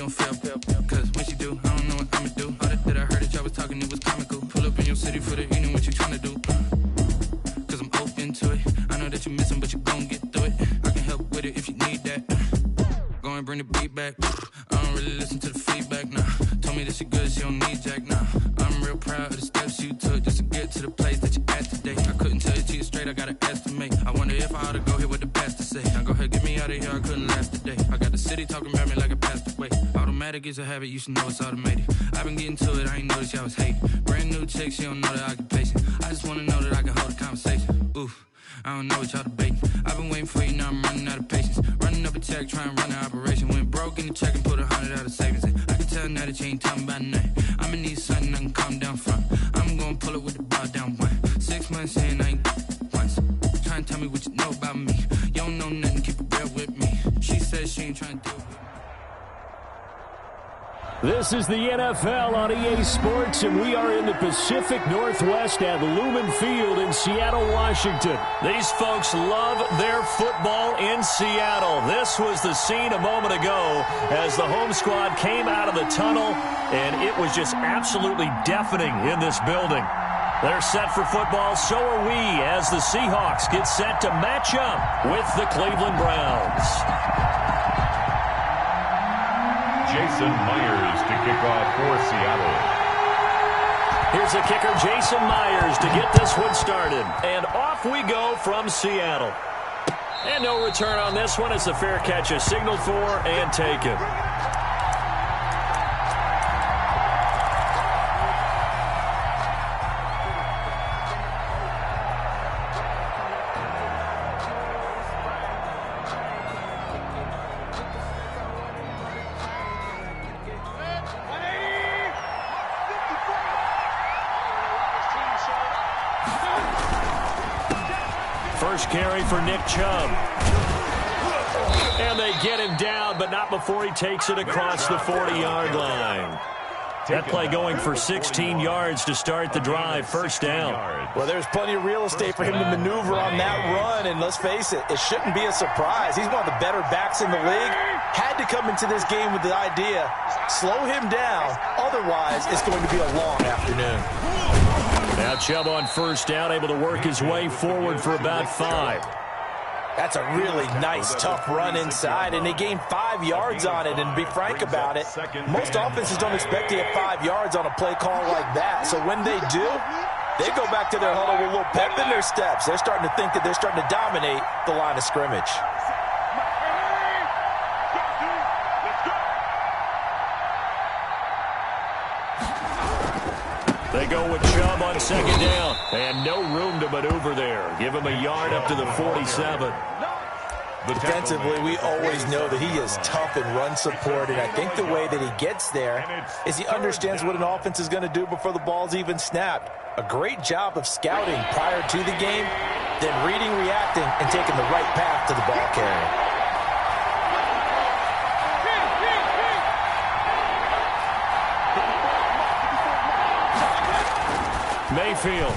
don't feel. Cause when she do, I don't know what I'ma do. All that I heard that y'all was talking, it was comical. Pull up in your city for the evening, what you tryna do? Cause I'm open to it. I know that you're missing, but you gon' get through it. I can help with it if you need that. Go and bring the beat back. I don't really listen to the feedback, nah. Told me that she good, she don't need Jack, nah. I'm real proud of the steps you took just to get to the place that you're at today. I couldn't tell you to you straight, I gotta estimate. I wonder if I ought to go here with the pastor say. Now go ahead, get me out of here, I couldn't last today. I got the city talking about me like I passed away. Automatic is a habit, you should know it's automated. I've been getting to it, I ain't noticed y'all was hating. Brand new chick, she don't know the occupation. I just wanna know that I can hold a conversation. Oof, I don't know what y'all debating. I've been waiting for you, now I'm running out of patience. Running up a check, trying to run an operation. Went broke in the check and put 100 out of savings in. I can tell now that you ain't talking about nothing. I'ma need something I can calm down from. I'm gonna pull it with the bar down one. 6 months in, I ain't once. Trying to tell me what you know about me. You don't know nothing, keep it real with me. She says she ain't trying to do it. This is the NFL on EA Sports, and we are in the Pacific Northwest at Lumen Field in Seattle, Washington. These folks love their football in Seattle. This was the scene a moment ago as the home squad came out of the tunnel, and it was just absolutely deafening in this building. They're set for football, so are we, as the Seahawks get set to match up with the Cleveland Browns. Jason Myers to kick off for Seattle. Here's the kicker, Jason Myers, to get this one started. And off we go from Seattle. And no return on this one as the fair catch is signaled for and taken. First carry for Nick Chubb. And they get him down, but not before he takes it across the 40-yard line. That play going for 16 yards to start the drive, first down. Well, there's plenty of real estate for him to maneuver on that run, and let's face it, it shouldn't be a surprise. He's one of the better backs in the league. Had to come into this game with the idea, slow him down, otherwise it's going to be a long afternoon. Now Chubb on first down, able to work his way forward for about 5. That's a really nice, tough run inside, and they gained 5 yards on it. And to be frank about it, most offenses don't expect to get 5 yards on a play call like that. So when they do, they go back to their huddle with a little pep in their steps. They're starting to think that they're starting to dominate the line of scrimmage. They go with Chubb on second down, and no room to maneuver there. Give him a yard up to the 47. Defensively, we always know that he is tough in run support, and I think the way that he gets there is he understands what an offense is going to do before the ball's even snapped. A great job of scouting prior to the game, then reading, reacting, and taking the right path to the ball carrier. Mayfield.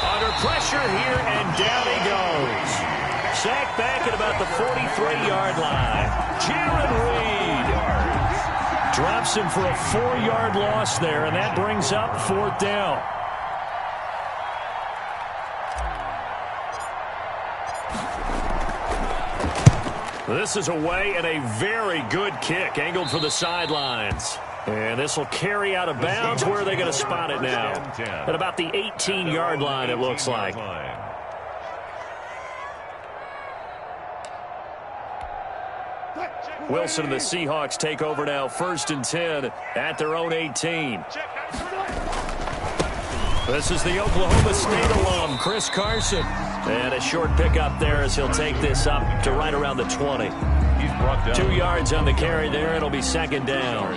Under pressure here, and down he goes. Sacked back at about the 43-yard line. Jaron Reed drops him for a 4-yard loss there, and that brings up fourth down. This is away, and a very good kick angled for the sidelines. And this will carry out of bounds. Where are they going to spot it now? At about the 18-yard line, it looks like. Wilson and the Seahawks take over now, 1st and 10 at their own 18. This is the Oklahoma State alum, Chris Carson. And a short pickup there as he'll take this up to right around the 20. 2 yards on the carry there. It'll be second down.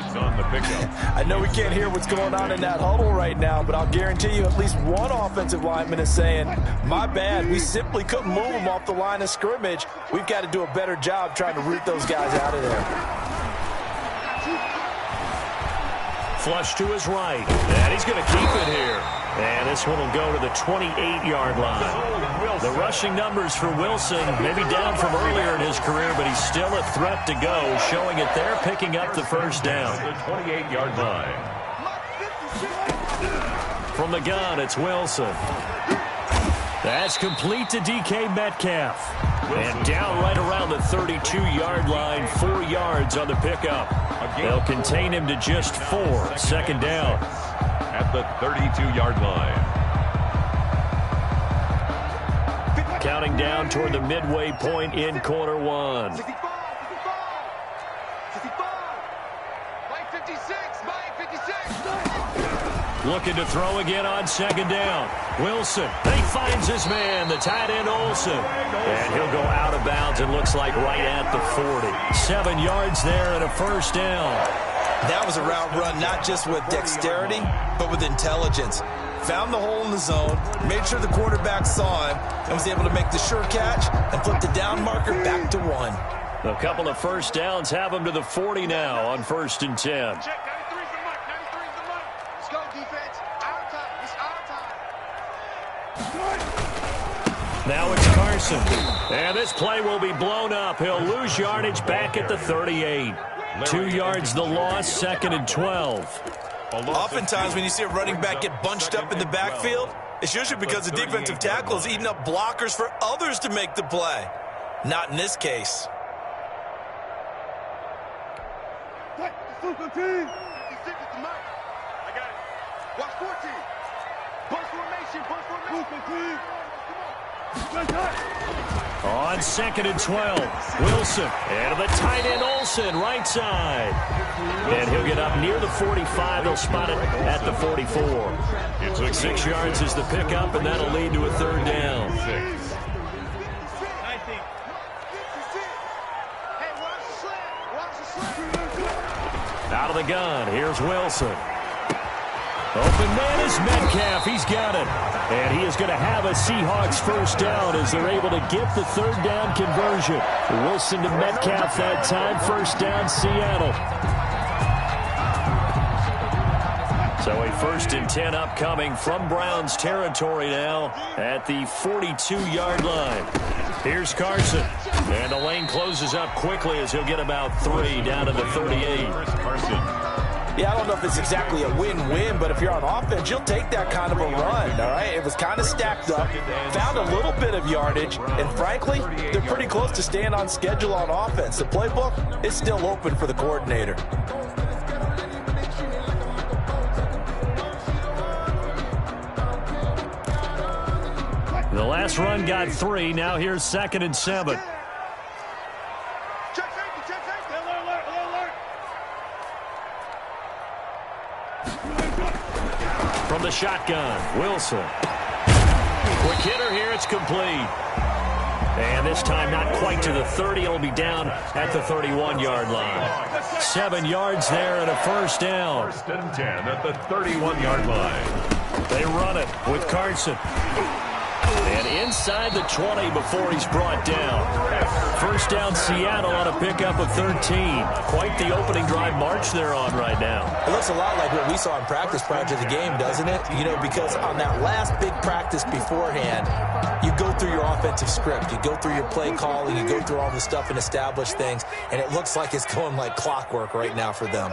I know we can't hear what's going on in that huddle right now, but I'll guarantee you at least one offensive lineman is saying, my bad, we simply couldn't move them off the line of scrimmage. We've got to do a better job trying to root those guys out of there. Flush to his right. And he's going to keep it here. And this one will go to the 28-yard line. The rushing numbers for Wilson, maybe down from earlier in his career, but he's still a threat to go, showing it there, picking up the first down. The 28-yard line. From the gun, it's Wilson. That's complete to DK Metcalf. And down right around the 32-yard line, 4 yards on the pickup. They'll contain him to just 4. Second down. At the 32-yard line. Counting down toward the midway point in quarter one. Looking to throw again on second down. Wilson, he finds his man, the tight end Olsen. And he'll go out of bounds, it looks like right at the 40. 7 yards there and a first down. That was a route run not just with dexterity, but with intelligence. Found the hole in the zone, made sure the quarterback saw him, and was able to make the sure catch and flip the down marker back to 1. A couple of first downs have him to the 40 now on 1st and 10. Now it's Carson. And this play will be blown up. He'll lose yardage back at the 38. 2 yards the loss, 2nd and 12. Oftentimes when you see a running back get bunched up in the backfield, it's usually because the defensive tackle is eating up blockers for others to make the play. Not in this case. On 2nd and 12, Wilson and the tight end Olsen, right side. And he'll get up near the 45. They'll spot it at the 44. 6 yards is the pickup, and that'll lead to a 3rd down. Out of the gun, here's Wilson. Open man is Metcalf. He's got it. And he is going to have a Seahawks first down as they're able to get the 3rd down conversion. Wilson to Metcalf that time. First down, Seattle. So a 1st and 10 upcoming from Browns territory now at the 42-yard line. Here's Carson. And the lane closes up quickly as he'll get about 3 down to the 38. Carson. Yeah, I don't know if it's exactly a win-win, but if you're on offense, you'll take that kind of a run, all right? It was kind of stacked up, found a little bit of yardage, and frankly, they're pretty close to staying on schedule on offense. The playbook is still open for the coordinator. The last run got 3. Now here's 2nd and 7. From the shotgun, Wilson. Quick hitter here, it's complete. And this time not quite to the 30. It'll be down at the 31-yard line. 7 yards there and a first down. 1st and 10 at the 31-yard line. They run it with Carson. And inside the 20 before he's brought down. First down, Seattle on a pickup of 13. Quite the opening drive march they're on right now. It looks a lot like what we saw in practice prior to the game, doesn't it? You know, because on that last big practice beforehand, you go through your offensive script. You go through your play calling. You go through all the stuff and establish things. And it looks like it's going like clockwork right now for them.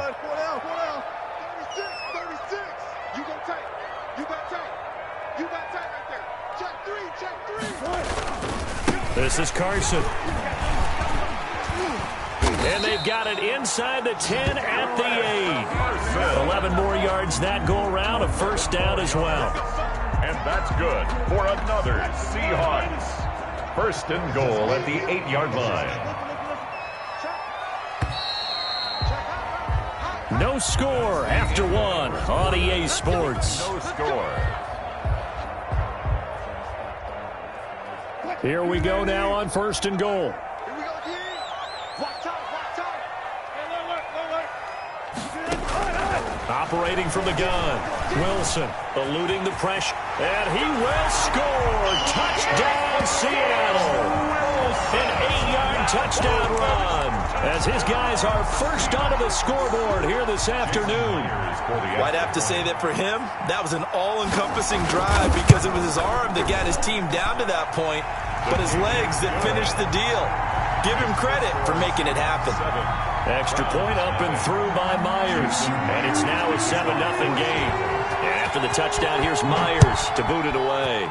This is Carson. And they've got it inside the 10 at the 8. 11 more yards that go around, a first down as well. And that's good for another Seahawks. 1st and goal at the 8-yard line. No score after 1 on EA Sports. No score. Here we go now on 1st and goal. Operating from the gun. Wilson eluding the pressure. And he will score. Touchdown, Seattle. An 8-yard touchdown run. as his guys are first onto the scoreboard here this afternoon. I'd have to say that for him, that was an all-encompassing drive because it was his arm that got his team down to that point, but his legs that finished the deal. Give him credit for making it happen. Extra point up and through by Myers, and it's now a 7-0 game. And after the touchdown, here's Myers to boot it away.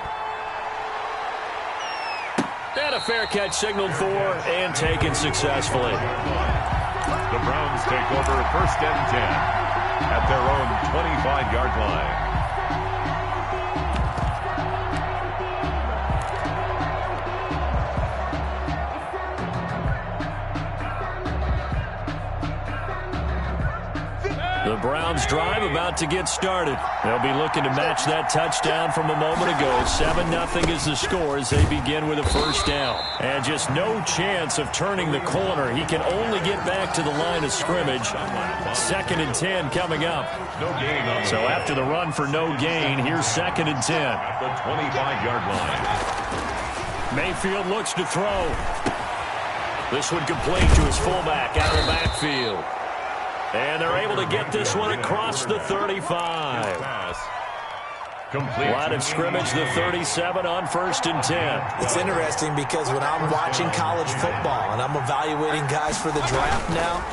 And a fair catch signaled for and taken successfully. The Browns take over 1st and 10 at their own 25-yard line. The Browns drive about to get started. They'll be looking to match that touchdown from a moment ago. 7-0 is the score as they begin with a first down. And just no chance of turning the corner. He can only get back to the line of scrimmage. 2nd and 10 coming up. So after the run for no gain, here's 2nd and 10. At the 25-yard line. Mayfield looks to throw. This one complete to his fullback out of the backfield. And they're able to get this one across the 35. Line of scrimmage, the 37 on 1st and 10. It's interesting because when I'm watching college football and I'm evaluating guys for the draft now,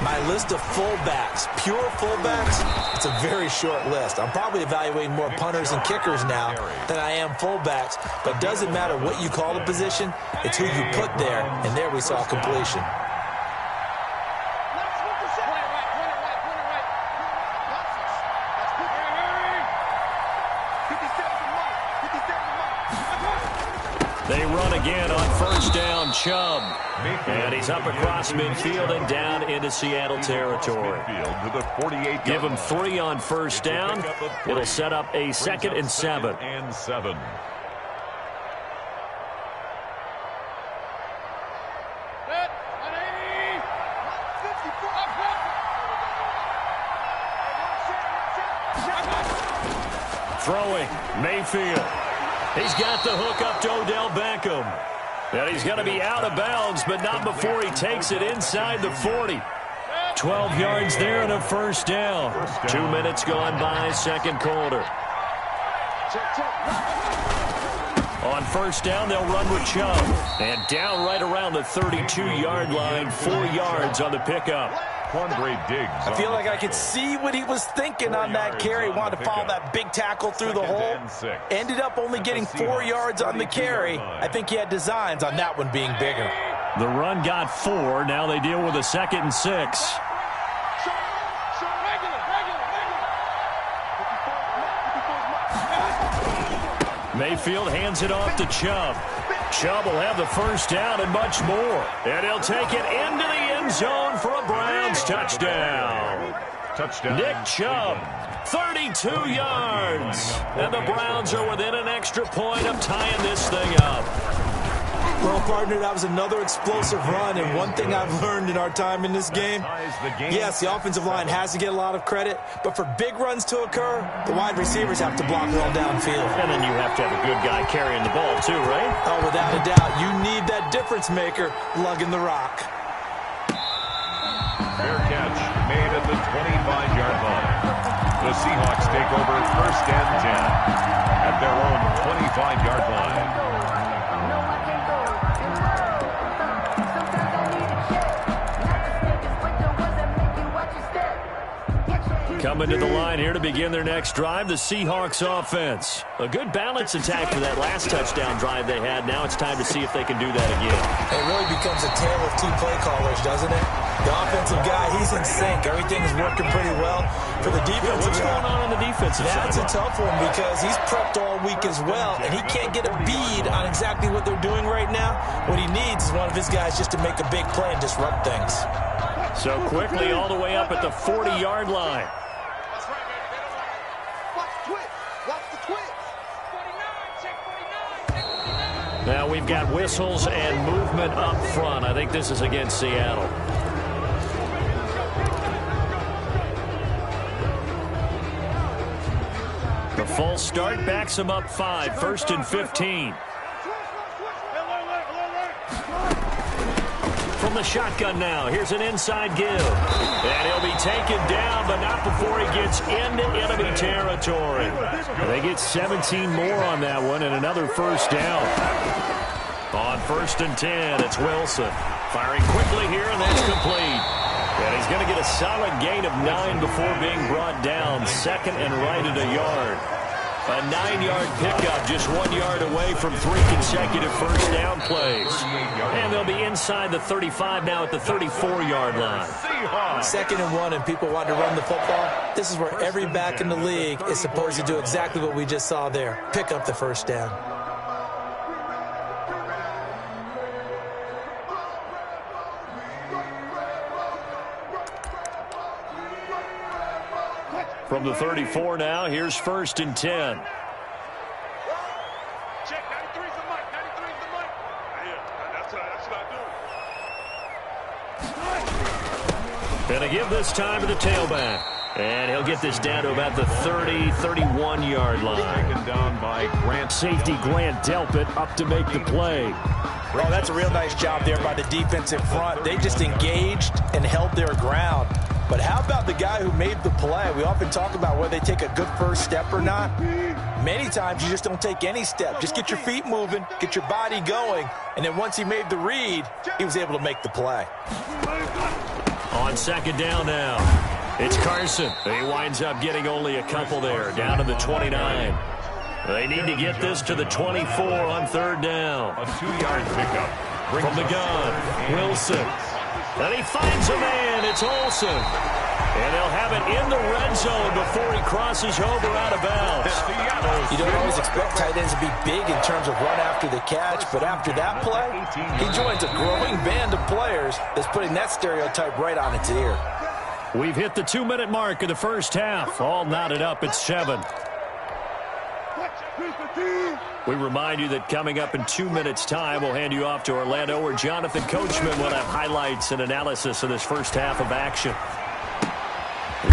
my list of fullbacks, pure fullbacks, it's a very short list. I'm probably evaluating more punters and kickers now than I am fullbacks. But it doesn't matter what you call the position, it's who you put there. And there we saw completion. They run again on 1st down, Chubb. And he's up across midfield and down into Seattle territory. Give him 3 on 1st down. It'll set up a 2nd and 7. Throwing, Mayfield. He's got the hook up to Odell Beckham. And he's going to be out of bounds, but not before he takes it inside the 40. 12 yards there and a 1st down. 2 minutes gone by, 2nd quarter. On 1st down, they'll run with Chubb. And down right around the 32-yard line, 4 yards on the pickup. I feel like I could see what he was thinking on that carry. Wanted to follow that big tackle through the hole. Ended up only getting 4 yards on the carry. I think he had designs on that one being bigger. The run got 4. Now they deal with a 2nd and 6. Mayfield hands it off to Chubb. Chubb will have the 1st down and much more. And he'll take it into the end zone for a Browns touchdown. Nick Chubb, 32 yards. And the Browns are within an extra point of tying this thing up. Well, partner, that was another explosive run, and one thing I've learned in our time in this game, yes, the offensive line has to get a lot of credit, but for big runs to occur, the wide receivers have to block well downfield. And then you have to have a good guy carrying the ball too, right? Oh, without a doubt. You need that difference maker lugging the rock. Fair catch made at the 25-yard line. The Seahawks take over 1st and 10 at their own 25-yard line. Coming to the line here to begin their next drive, the Seahawks offense. A good balance attack for that last touchdown drive they had. Now it's time to see if they can do that again. It really becomes a tale of 2 play callers, doesn't it? The offensive guy, he's in sync. Everything is working pretty well. For the defensive what's going on the defensive side? That's a tough one because he's prepped all week as well, and he can't get a bead on exactly what they're doing right now. What he needs is one of his guys just to make a big play and disrupt things. So quickly all the way up at the 40-yard line. Now we've got whistles and movement up front. I think this is against Seattle. The false start backs them up 5. 1st and 15. From the shotgun now. Here's an inside give. And he'll be taken down, but not before he gets into enemy territory. And they get 17 more on that one and another first down. On 1st and 10, it's Wilson. Firing quickly here, and that's complete. And he's going to get a solid gain of 9 before being brought down. Second and right at a yard. A 9-yard pickup, just 1 yard away from 3 consecutive first down plays. And they'll be inside the 35 now at the 34-yard line. 2nd and 1, and people want to run the football. This is where every back in the league is supposed to do exactly what we just saw there. Pick up the first down. From the 34 now, here's 1st and 10. Check, 93's the mic, 93's the mic. Yeah, that's what I do. Gonna give this time to the tailback. And he'll get this down to about the 30-31-yard line. Taken down by Grant. Safety Grant Delpit up to make the play. Well, that's a real nice job there by the defensive front. They just engaged and held their ground. But how about the guy who made the play? We often talk about whether they take a good first step or not. Many times you just don't take any step. Just get your feet moving, get your body going, and then once he made the read, he was able to make the play. On 2nd down now, it's Carson. He winds up getting only a couple there, down to the 29. They need to get this to the 24 on 3rd down. A 2-yard pickup. From the gun, Wilson. And he finds a man. It's Olsen. And they'll have it in the red zone before he crosses over out of bounds. You don't always expect tight ends to be big in terms of run after the catch, but after that play, he joins a growing band of players that's putting that stereotype right on its ear. We've hit the 2-minute mark of the first half. All knotted up at 7. We remind you that coming up in 2 minutes' time, we'll hand you off to Orlando, where Jonathan Coachman will have highlights and analysis of this first half of action.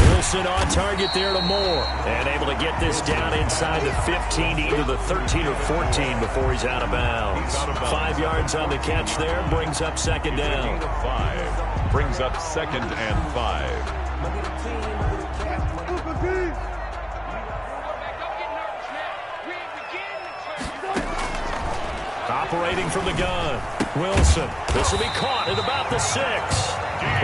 Wilson on target there to Moore. And able to get this down inside the 15, either the 13 or 14 before he's out of bounds. 5 yards on the catch there, brings up 2nd down. 5. Brings up 2nd and 5. Operating from the gun, Wilson. This will be caught at about the 6.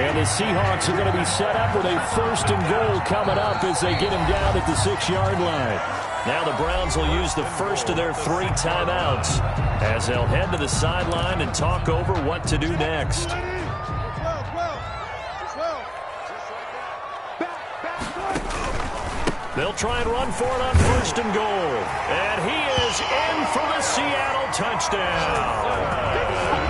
And the Seahawks are going to be set up with a 1st and goal coming up as they get him down at the 6-yard line. Now the Browns will use the first of their 3 timeouts as they'll head to the sideline and talk over what to do next. They'll try and run for it on 1st and goal. And he is in for the Seattle touchdown.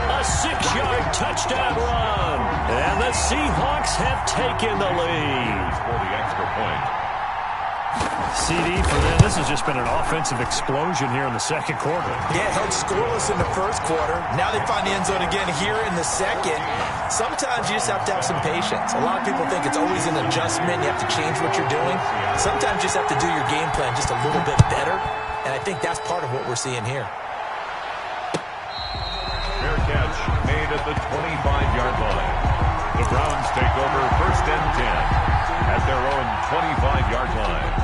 A 6-yard touchdown run. And the Seahawks have taken the lead. For the extra point. CD for them. This has just been an offensive explosion here in the 2nd quarter. Yeah, held scoreless in the 1st quarter. Now they find the end zone again here in the 2nd. Sometimes you just have to have some patience. A lot of people think it's always an adjustment. You have to change what you're doing. Sometimes you just have to do your game plan just a little bit better. And I think that's part of what we're seeing here. Fair catch made at the 25-yard line. The Browns take over 1st and 10 at their own 25-yard line.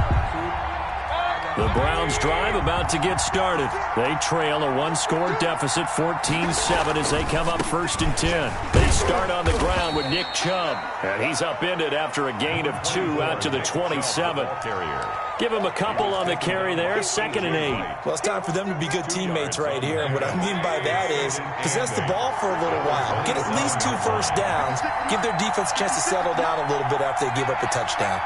The Browns drive about to get started. They trail a 1-score deficit, 14-7, as they come up 1st and 10. They start on the ground with Nick Chubb. And he's upended after a gain of 2 out to the 27. Give him a couple on the carry there, 2nd and 8. Well, it's time for them to be good teammates right here. And what I mean by that is possess the ball for a little while. Get at least 2 first downs. Give their defense a chance to settle down a little bit after they give up a touchdown.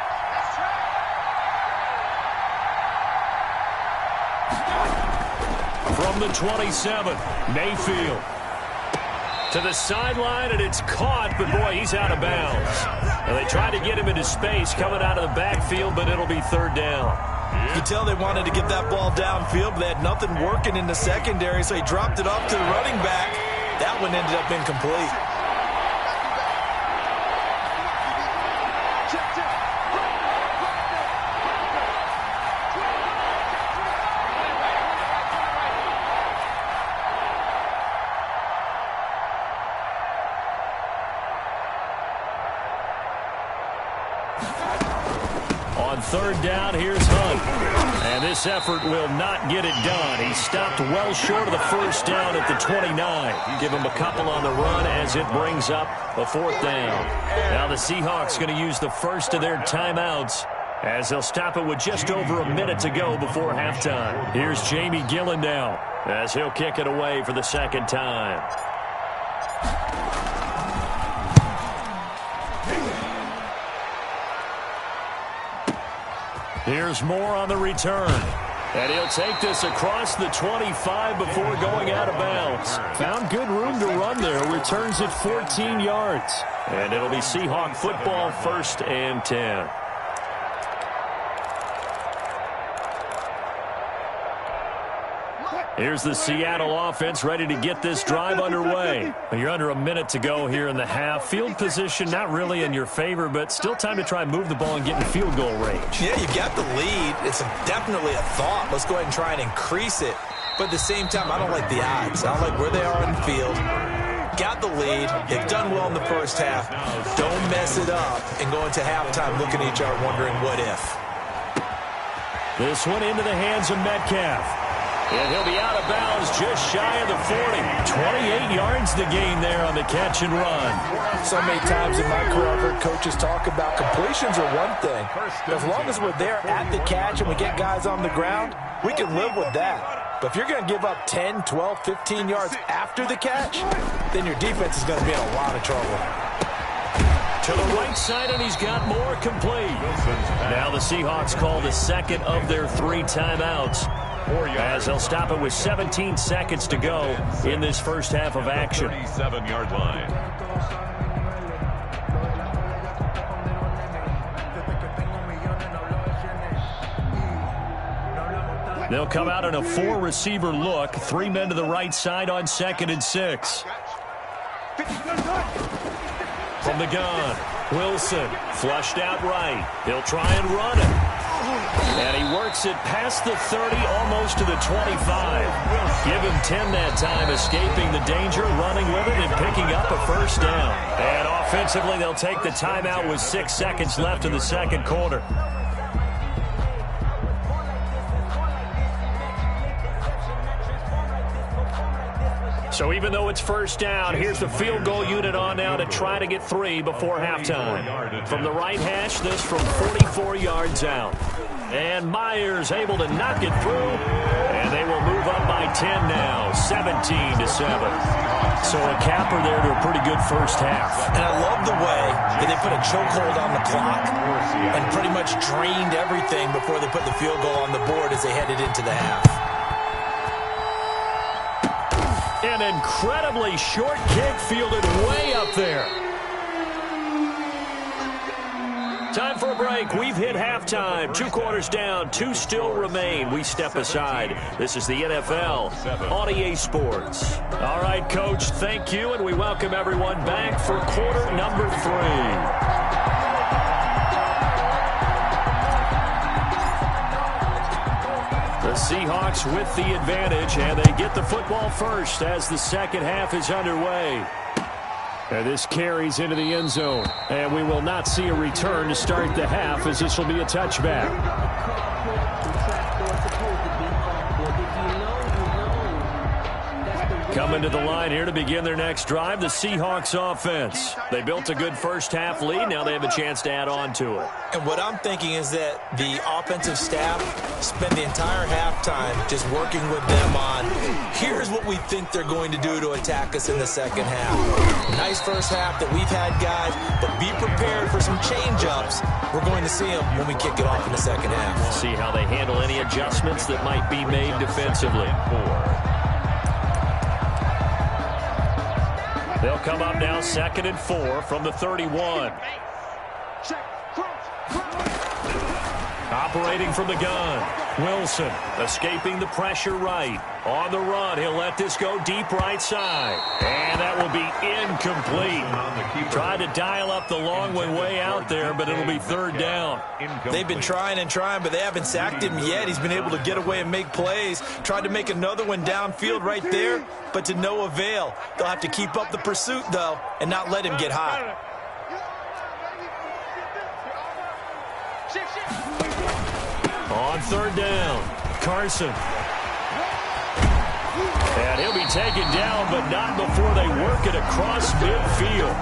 From the 27, Mayfield to the sideline, and it's caught, but boy, he's out of bounds. And they tried to get him into space coming out of the backfield, but it'll be 3rd down. You could tell they wanted to get that ball downfield, but they had nothing working in the secondary, so he dropped it off to the running back. That one ended up incomplete. on third down, here's Hunt. And this effort will not get it done. He stopped well short of the first down at the 29. Give him a couple on the run as it brings up a fourth down. Now the Seahawks going to use the first of their timeouts as they'll stop it with just over a minute to go before halftime. Here's Jamie Gillen now as he'll kick it away for the second time. Here's Moore on the return. And he'll take this across the 25 before going out of bounds. Found good room to run there. Returns it 14 yards. And it'll be Seahawk football, 1st and 10. Here's the Seattle offense ready to get this drive underway. You're under a minute to go here in the half. Field position not really in your favor, but still time to try and move the ball and get in field goal range. Yeah, you've got the lead. It's definitely a thought. Let's go ahead and try and increase it. But at the same time, I don't like the odds. I don't like where they are on the field. Got the lead. They've done well in the first half. Don't mess it up and go into halftime looking at each other wondering what if. This one into the hands of Metcalf. And he'll be out of bounds just shy of the 40. 28 yards to gain there on the catch and run. So many times in my career I've heard coaches talk about completions are one thing. As long as we're there at the catch and we get guys on the ground, we can live with that. But if you're going to give up 10, 12, 15 yards after the catch, then your defense is going to be in a lot of trouble. To the right side, and he's got more complete. Now the Seahawks call the second of their 3 timeouts, as they'll stop it with 17 seconds to go in this first half of action. 37-yard line. They'll come out in a 4-receiver look. 3 men to the right side on 2nd and 6. From the gun, Wilson flushed out right. He'll try and run it. And he works it past the 30, almost to the 25. Give him 10 that time, escaping the danger, running with it, and picking up a first down. And offensively, they'll take the timeout with 6 seconds left in the second quarter. So even though it's first down, here's the field goal unit on now to try to get 3 before halftime. From the right hash, this from 44 yards out. And Myers able to knock it through. And they will move up by 10 now, 17-7. So a capper there to a pretty good first half. And I love the way that they put a chokehold on the clock and pretty much drained everything before they put the field goal on the board as they headed into the half. An incredibly short kick fielded way up there. Time for a break. We've hit halftime. 2 quarters down. 2 still remain. We step aside. This is the NFL on EA Sports. All right, Coach, thank you, and we welcome everyone back for quarter number 3. The Seahawks with the advantage, and they get the football first as the second half is underway. And this carries into the end zone, and we will not see a return to start the half, as this will be a touchback. Coming to the line here to begin their next drive, the Seahawks offense. They built a good first half lead. Now they have a chance to add on to it. And what I'm thinking is that the offensive staff spent the entire halftime just working with them on, here's what we think they're going to do to attack us in the second half. Nice first half that we've had, guys, but be prepared for some change-ups. We're going to see them when we kick it off in the second half. See how they handle any adjustments that might be made defensively. They'll come up now 2nd and 4 from the 31. Operating from the gun, Wilson escaping the pressure right. On the run, he'll let this go deep right side. And that will be incomplete. Tried to dial up the long one way out there, but it'll be 3rd down. They've been trying and trying, but they haven't sacked him yet. He's been able to get away and make plays. Tried to make another one downfield right there, but to no avail. They'll have to keep up the pursuit, though, and not let him get hot. On third down, Carson. And he'll be taken down, but not before they work it across midfield.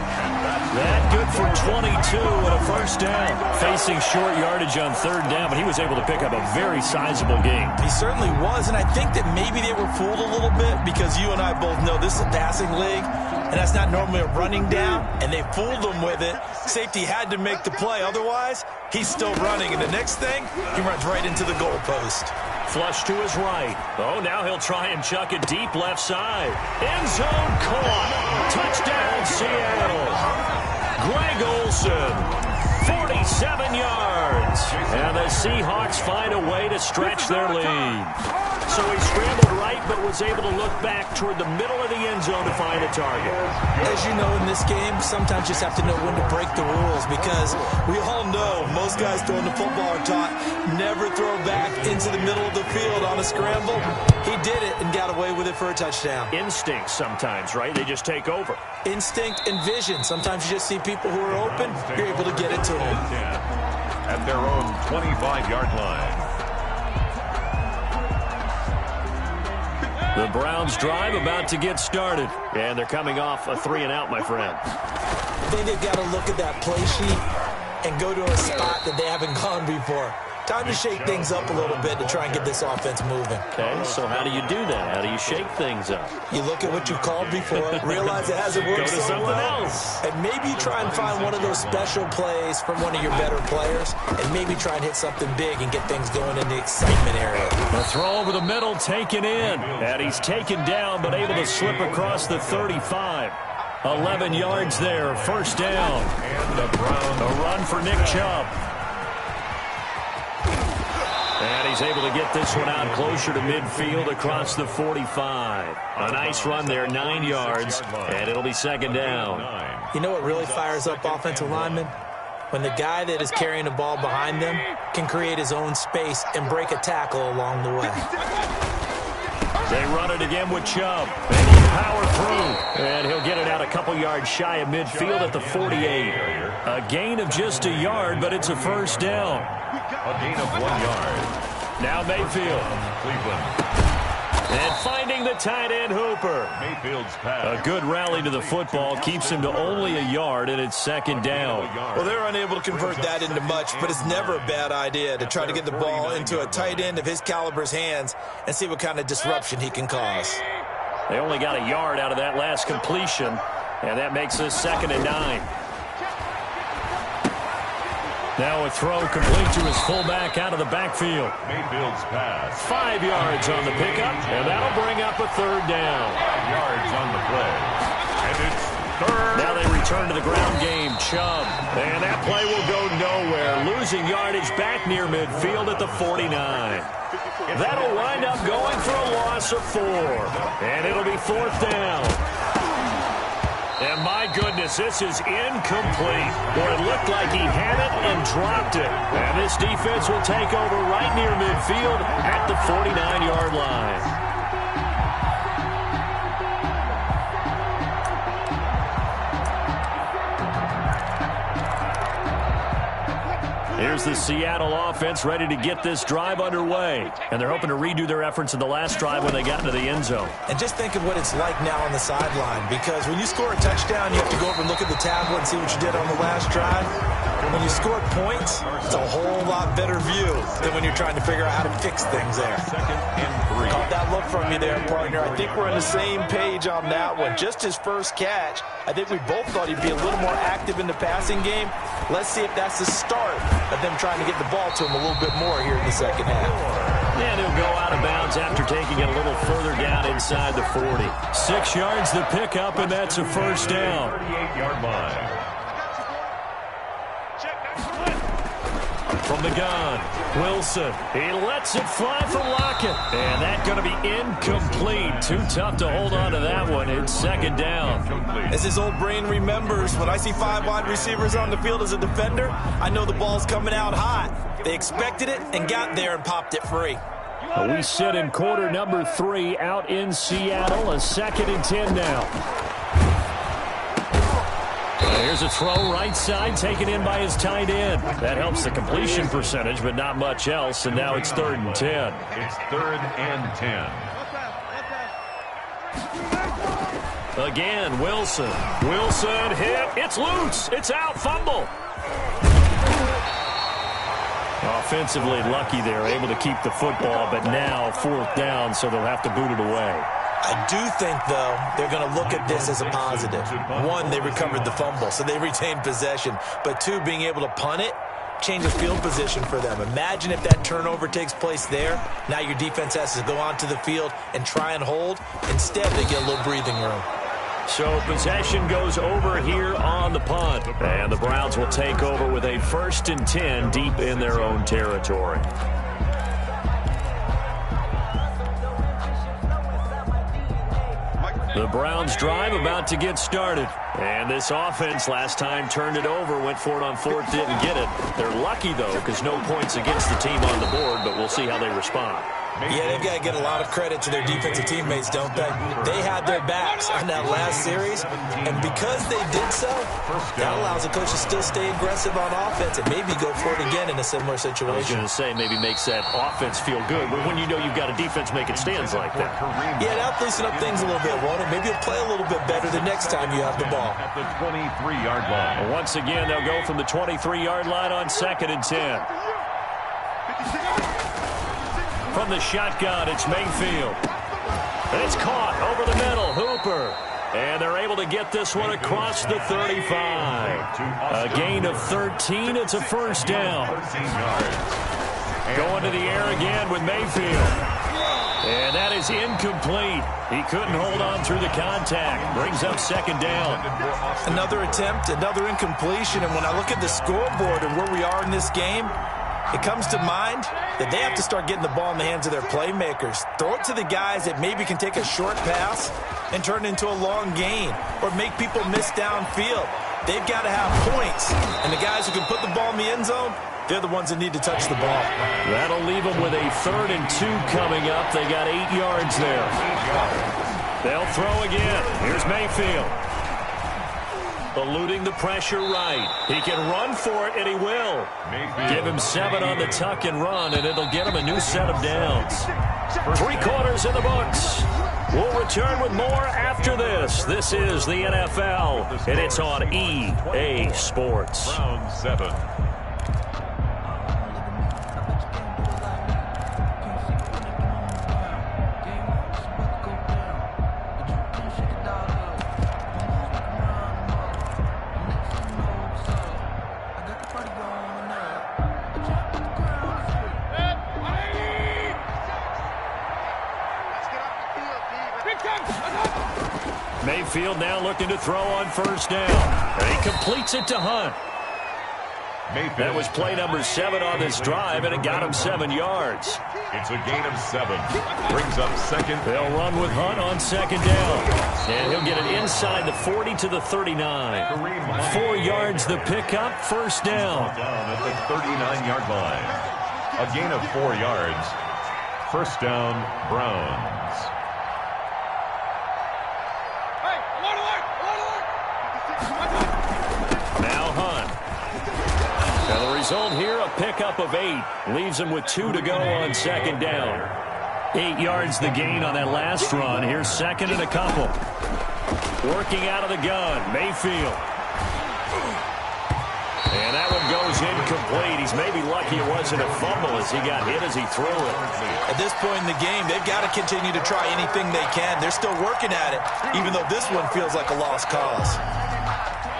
That good for 22 and a first down. Facing short yardage on third down, but he was able to pick up a very sizable gain. He certainly was, and I think that maybe they were fooled a little bit because you and I both know this is a passing league, and that's not normally a running down, and they fooled him with it. Safety had to make the play. Otherwise, he's still running, and the next thing, he runs right into the goalpost. Flush to his right. Oh, now he'll try and chuck it deep left side. End zone caught. Touchdown, Seattle. Greg Olsen, 47 yards. And the Seahawks find a way to stretch their lead. So he scrambled right, but was able to look back toward the middle of the end zone to find a target. As you know, in this game, sometimes you just have to know when to break the rules because we all know most guys throwing the football are taught never throw back into the middle of the field on a scramble. He did it and got away with it for a touchdown. Instinct sometimes, right? They just take over. Instinct and vision. Sometimes you just see people who are open, you're able to get it to them. At their own 25-yard line. The Browns drive about to get started. And they're coming off a 3-and-out, my friend. I think they've got to look at that play sheet and go to a spot that they haven't gone before. Time to shake things up a little bit to try and get this offense moving. Okay, so how do you do that? How do you shake things up? You look at what you called before, realize it hasn't worked Go to so something well, else. and maybe try and find one of those special plays from one of your better players, and maybe try and hit something big and get things going in the excitement area. The throw over the middle taken in, and he's taken down but able to slip across the 35. 11 yards there, first down. And the Browns. A run for Nick Chubb. And he's able to get this one out closer to midfield across the 45. A nice run there, 9 yards, and it'll be second down. You know what really fires up offensive linemen? When the guy that is carrying the ball behind them can create his own space and break a tackle along the way. They run it again with Chubb. Able to power through, and he'll get it out a couple yards shy of midfield at the 48. A gain of just a yard, but it's a first down. A gain of 1 yard. Now Mayfield. Cleveland. And finding the tight end Hooper. Mayfield's pass. A good rally to the football keeps him to only a yard, and it's second down. Well, they're unable to convert that into much, but it's never a bad idea to try to get the ball into a tight end of his caliber's hands and see what kind of disruption he can cause. They only got a yard out of that last completion, and that makes us 2nd and 9. Now a throw complete to his fullback out of the backfield. Mayfield's pass. 5 yards on the pickup, and that'll bring up a third down. 5 yards on the play. And it's third. Now they return to the ground game. Chubb. And that play will go nowhere. Losing yardage back near midfield at the 49. That'll wind up going for a loss of 4. And it'll be 4th down. And my goodness, this is incomplete. Well, it looked like he had it and dropped it. And this defense will take over right near midfield at the 49-yard line. Here's the Seattle offense ready to get this drive underway. And they're hoping to redo their efforts in the last drive when they got into the end zone. And just think of what it's like now on the sideline, because when you score a touchdown, you have to go over and look at the tablet and see what you did on the last drive. And when you score points, it's a whole lot better view than when you're trying to figure out how to fix things there. 2nd and 3. Caught that look from you there, partner. I think we're on the same page on that one. Just his first catch, I think we both thought he'd be a little more active in the passing game. Let's see if that's the start of them trying to get the ball to him a little bit more here in the second half. And he'll go out of bounds after taking it a little further down inside the 40. 6 yards to pick up, and that's a first down. 38-yard line. From the gun, Wilson. He lets it fly for Lockett. And that's going to be incomplete. Too tough to hold on to that one. It's second down. As his old brain remembers, when I see 5 wide receivers on the field as a defender, I know the ball's coming out hot. They expected it and got there and popped it free. We sit in quarter number 3 out in Seattle. A 2nd and 10 now. Here's a throw right side, taken in by his tight end. That helps the completion percentage, but not much else, and now it's 3rd and 10. It's 3rd and 10. Again, Wilson. Wilson hit. It's loose. It's out. Fumble. Offensively lucky they're able to keep the football, but now 4th down, so they'll have to boot it away. I do think, though, they're going to look at this as a positive. 1, they recovered the fumble, so they retained possession. But 2, being able to punt it, changes field position for them. Imagine if that turnover takes place there. Now your defense has to go onto the field and try and hold. Instead, they get a little breathing room. So possession goes over here on the punt. And the Browns will take over with a 1st and 10 deep in their own territory. The Browns drive about to get started. And this offense last time turned it over, went for it on 4th, didn't get it. They're lucky, though, because no points against the team on the board, but we'll see how they respond. Yeah, they've got to get a lot of credit to their defensive teammates, don't they? They had their backs on that last series, and because they did so, that allows the coach to still stay aggressive on offense and maybe go for it again in a similar situation. I was going to say maybe makes that offense feel good, but when you know you've got a defense making stands like that. Yeah, that'll loosen up things a little bit, won't it? Maybe you'll play a little bit better the next time you have the ball. At the 23-yard line. Once again, they'll go from the 23-yard line on 2nd and 10. From the shotgun, it's Mayfield. And it's caught over the middle. Hooper. And they're able to get this one across the 35. A gain of 13. It's a 1st down. Going to the air again with Mayfield. And that is incomplete. He couldn't hold on through the contact. Brings up 2nd down. Another attempt, another incompletion. And when I look at the scoreboard and where we are in this game, it comes to mind that they have to start getting the ball in the hands of their playmakers. Throw it to the guys that maybe can take a short pass and turn it into a long gain or make people miss downfield. They've got to have points. And the guys who can put the ball in the end zone, they're the ones that need to touch the ball. That'll leave them with a 3rd and 2 coming up. They got 8 yards there. They'll throw again. Here's Mayfield. Eluding the pressure right. He can run for it, and he will. Give him 7 on the tuck and run, and it'll get him a new set of downs. 3 quarters in the books. We'll return with more after this. This is the NFL, and it's on EA Sports. Round 7. Mayfield now looking to throw on 1st down. And he completes it to Hunt. That was play number 7 on this drive, and it got him 7 yards. It's a gain of 7. Brings up 2nd. They'll run with Hunt on 2nd down. And he'll get it inside the 40 to the 39. 4 yards the pickup, 1st down. Down at the 39-yard line. A gain of 4 yards. 1st down, Browns. Now Hunt. Now the result here, a pickup of 8. Leaves him with 2 to go on 2nd down. 8 yards the gain on that last run. Here's 2nd and a couple. Working out of the gun, Mayfield. And that one goes incomplete. He's maybe lucky it wasn't a fumble as he got hit as he threw it. At this point in the game, they've got to continue to try anything they can. They're still working at it, even though this one feels like a lost cause.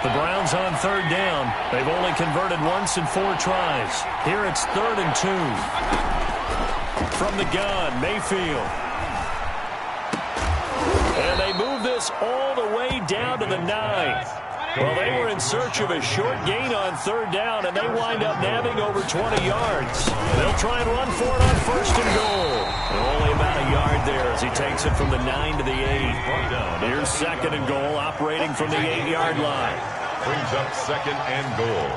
The Browns on 3rd down. They've only converted once in 4 tries. Here it's 3rd and 2. From the gun, Mayfield. And they move this all the way down to the 9. Well, they were in search of a short gain on 3rd down, and they wind up nabbing over 20 yards. They'll try and run for it on 1st and goal. And only about a yard there as he takes it from the 9 to the 8. Here's 2nd and goal, operating from the 8-yard line. Brings up 2nd and goal.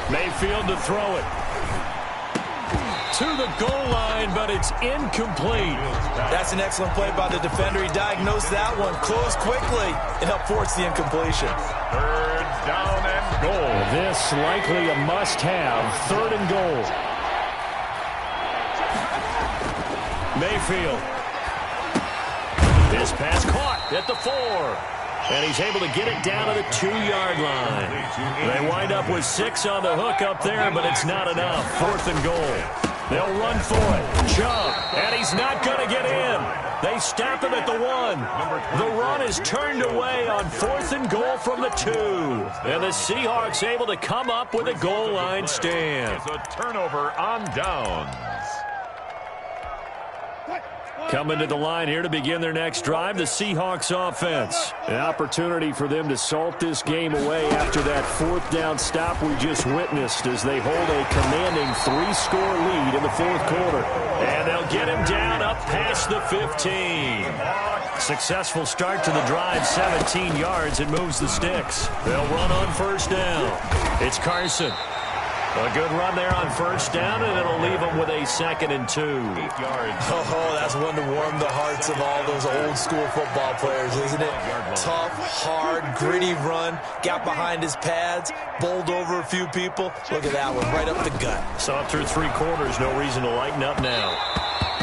Mayfield to throw it. to the goal line, but it's incomplete. That's an excellent play by the defender. He diagnosed that one, closed quickly, and helped force the incompletion. Third down and goal. This likely a must-have. Third and goal. Mayfield. His pass caught at the 4. And he's able to get it down to the 2-yard line. They wind up with 6 on the hook up there, but it's not enough. Fourth and goal. They'll run for it. Chubb. And he's not going to get in. They stop him at the 1. The run is turned away on 4th and goal from the 2. And the Seahawks able to come up with a goal line stand. It's a turnover on downs. Coming to the line here to begin their next drive, the Seahawks offense. An opportunity for them to salt this game away after that 4th down stop we just witnessed as they hold a commanding 3-score lead in the 4th quarter. And they'll get him down up past the 15. Successful start to the drive, 17 yards. It moves the sticks. They'll run on first down. It's Carson. A good run there on first down, and it'll leave them with a 2nd and 2. 8 yards. Oh, that's one to warm the hearts of all those old-school football players, isn't it? Tough, hard, gritty run. Got behind his pads, bowled over a few people. Look at that one, right up the gut. Saw it through 3 quarters, no reason to lighten up now.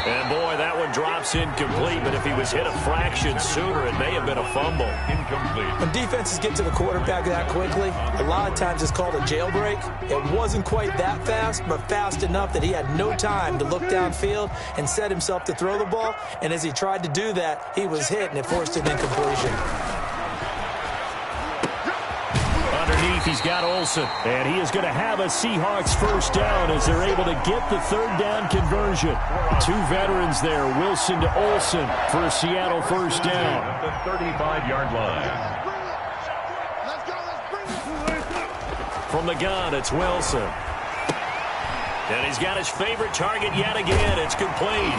And, boy, that one drops incomplete, but if he was hit a fraction sooner, it may have been a fumble. Incomplete. When defenses get to the quarterback that quickly, a lot of times it's called a jailbreak. It wasn't quite that fast, but fast enough that he had no time to look downfield and set himself to throw the ball. And as he tried to do that, he was hit, and it forced an incompletion. Underneath, he's got Olsen, and he is going to have a Seahawks first down as they're able to get the 3rd down conversion. 2 veterans there, Wilson to Olsen for a Seattle first down. At the 35-yard line. From the gun, it's Wilson. And he's got his favorite target yet again. It's complete.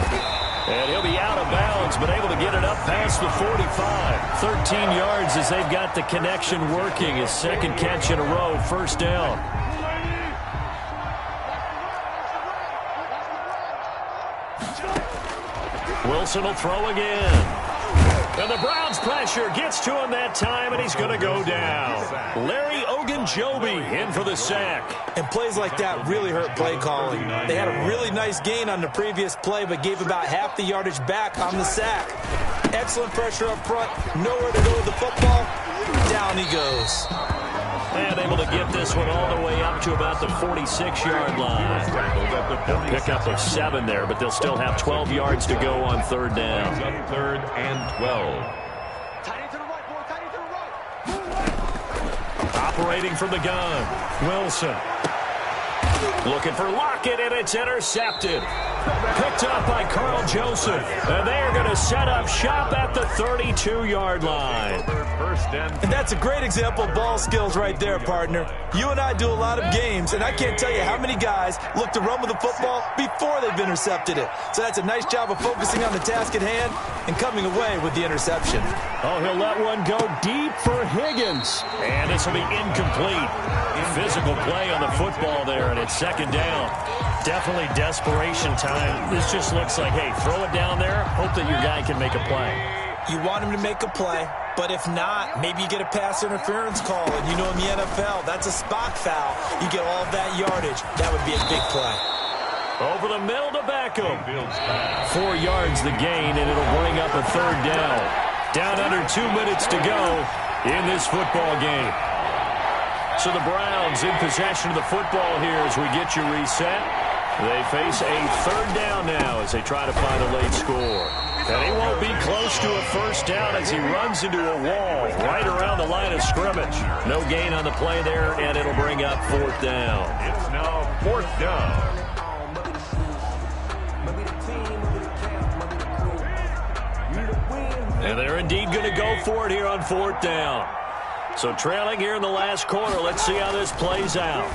And he'll be out of bounds, but able to get it up past the 45. 13 yards as they've got the connection working. His 2nd catch in a row, first down. Wilson will throw again. And the Browns pressure gets to him that time, and he's going to go down. Larry Ogunjobi in for the sack. And plays like that really hurt play calling. They had a really nice gain on the previous play, but gave about half the yardage back on the sack. Excellent pressure up front. Nowhere to go with the football. Down he goes. And able to get this one all the way up to about the 46-yard line. They'll pick up of 7 there, but they'll still have 12 yards to go on 3rd down. 3rd and 12. Operating from the gun, Wilson. Looking for Lockett, and it's intercepted. Picked up by Carl Joseph. And they are going to set up shop at the 32-yard line. And that's a great example of ball skills right there, partner. You and I do a lot of games, and I can't tell you how many guys look to run with the football before they've intercepted it. So that's a nice job of focusing on the task at hand and coming away with the interception. Oh, he'll let one go deep for Higgins. And this will be incomplete. Physical play on the football there, and it's 2nd down. Definitely desperation time. This just looks like, hey, throw it down there, hope that your guy can make a play. You want him to make a play, but if not, maybe you get a pass interference call, and you know in the NFL, that's a spot foul. You get all of that yardage. That would be a big play. Over the middle to Beckham. 4 yards the gain, and it'll bring up a 3rd down. Down under 2 minutes to go in this football game. So the Browns in possession of the football here as we get you reset. They face a 3rd down now as they try to find a late score. And he won't be close to a first down as he runs into a wall right around the line of scrimmage. No gain on the play there, and it'll bring up 4th down. It's now 4th down. And they're indeed going to go for it here on 4th down. So trailing here in the last quarter. Let's see how this plays out.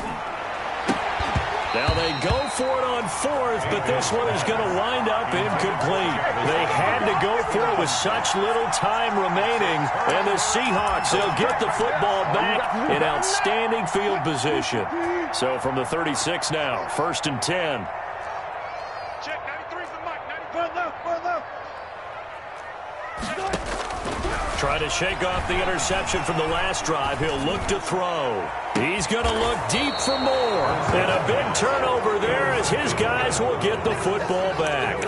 Now they go for it on 4th, but this one is going to wind up incomplete. They had to go for it with such little time remaining. And the Seahawks, they'll get the football back in outstanding field position. So from the 36 now, 1st and 10. Try to shake off the interception from the last drive. He'll look to throw. He's going to look deep for more. And a big turnover there as his guys will get the football back.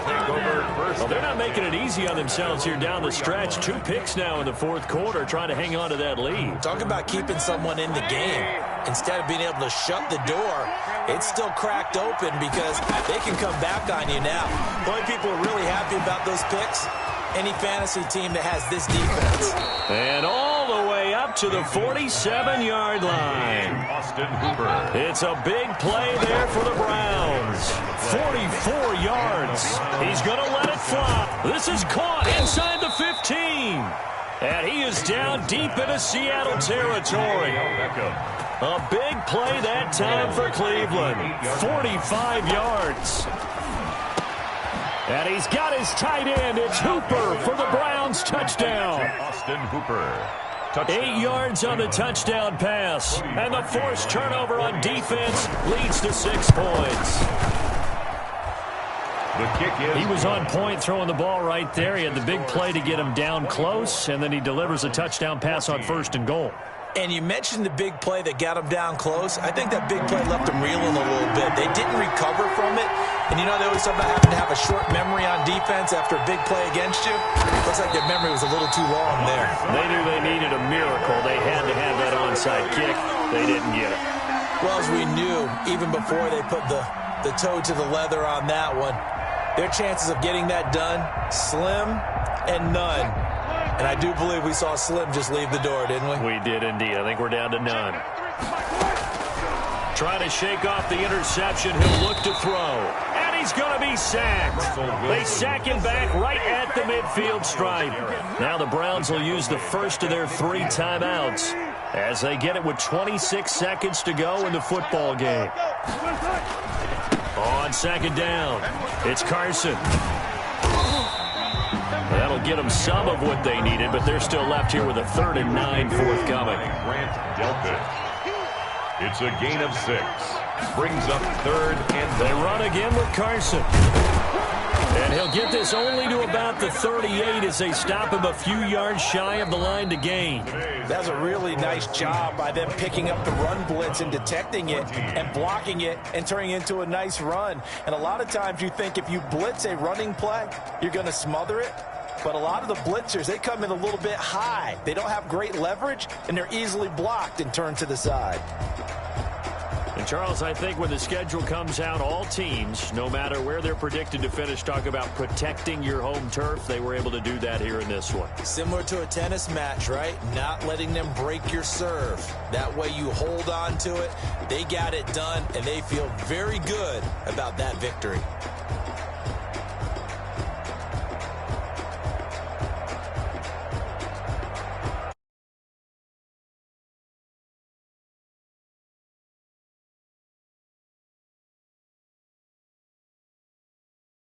Well, they're not making it easy on themselves here down the stretch. 2 picks now in the fourth quarter, trying to hang on to that lead. Talk about keeping someone in the game. Instead of being able to shut the door, it's still cracked open because they can come back on you now. The only people are really happy about those picks, any fantasy team that has this defense. And all the way up to the 47-yard line. Austin Hooper. It's a big play there for the Browns. 44 yards. He's going to let it fly. This is caught inside the 15. And he is down deep into Seattle territory. A big play that time for Cleveland. 45 yards. And he's got his tight end. It's Hooper for the Browns touchdown. Austin Hooper. Touchdown. 8 yards on the touchdown pass. And the forced turnover on defense leads to 6 points. The kick is he was on point throwing the ball right there. He had the big play to get him down close, and then he delivers a touchdown pass on 1st and goal. And you mentioned the big play that got him down close. I think that big play left him reeling a little bit. They didn't recover from it. And you know, they always talk about having to have a short memory on defense after a big play against you. Looks like their memory was a little too long there. They knew they needed a miracle. They had to have that onside kick. They didn't get it. Well, as we knew, even before they put the toe to the leather on that one, their chances of getting that done, slim and none. And I do believe we saw Slim just leave the door, didn't we? We did indeed. I think we're down to none. Trying to shake off the interception. He'll look to throw. And he's going to be sacked. They sack him back right at the midfield stripe. Now the Browns will use the first of their 3 timeouts as they get it with 26 seconds to go in the football game. On 2nd down, it's Carson. That'll get them some of what they needed, but they're still left here with a 3rd and 9 forthcoming. Grant dealt it. It's a gain of 6. Brings up 3rd and they run again with Carson. And he'll get this only to about the 38 as they stop him a few yards shy of the line to gain. That's a really nice job by them picking up the run blitz and detecting it and blocking it and turning it into a nice run. And a lot of times you think if you blitz a running play, you're going to smother it. But a lot of the blitzers, they come in a little bit high. They don't have great leverage, and they're easily blocked and turned to the side. And, Charles, I think when the schedule comes out, all teams, no matter where they're predicted to finish, talk about protecting your home turf. They were able to do that here in this one. Similar to a tennis match, right? Not letting them break your serve. That way you hold on to it. They got it done, and they feel very good about that victory.